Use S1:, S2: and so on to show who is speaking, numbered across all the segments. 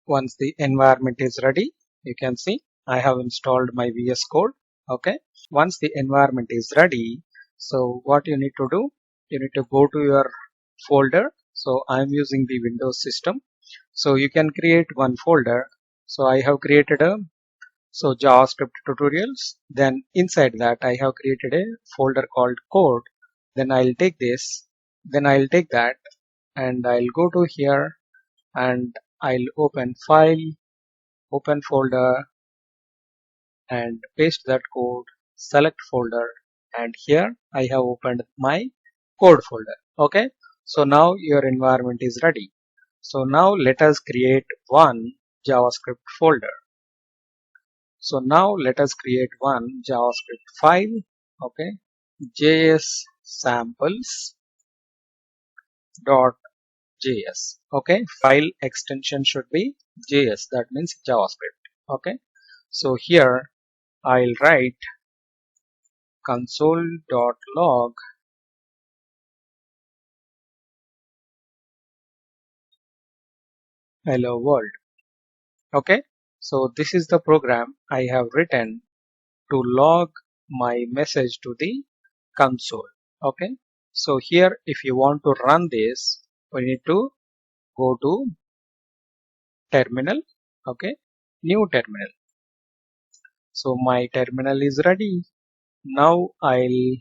S1: once the environment is ready, you can see I have installed my VS Code. Okay, once the environment is ready, so what you need to do, you need to go to your folder. So I'm using the Windows system, so you can create one folder. So I have created a JavaScript tutorials. Then inside that I have created a folder called code. Then I'll take this, then I'll take that, and I'll go to here, and I'll open file, open folder, and paste that code, select folder, and here I have opened my code folder. Okay, so now your environment is ready. So now let us create one JavaScript folder. So now let us create one JavaScript file. Okay, JS samples.js. Okay, file extension should be JS, that means JavaScript. Okay, so here I'll write console.log hello world. Okay, so this is the program I have written to log my message to the console. Okay, so here if you want to run this, we need to go to terminal. Okay, new terminal. So my terminal is ready. Now I'll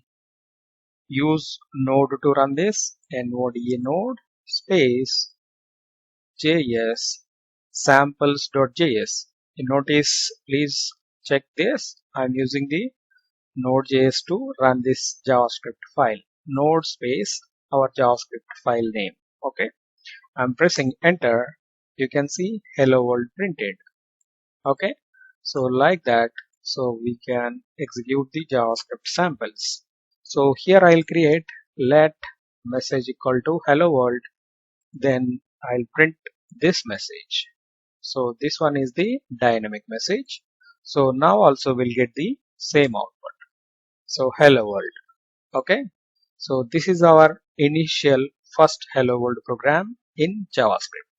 S1: use node to run this, node node space js samples.js. You notice, please check this, I'm using the node.js to run this JavaScript file. Node space our JavaScript file name. Okay, I'm pressing enter. You can see hello world printed. Okay, so like that, so we can execute the JavaScript samples. So here I'll create let message equal to hello world, then I'll print this message. So this one is the dynamic message. So now also we'll get the same output. So hello world. Okay, so this is our initial first hello world program in JavaScript.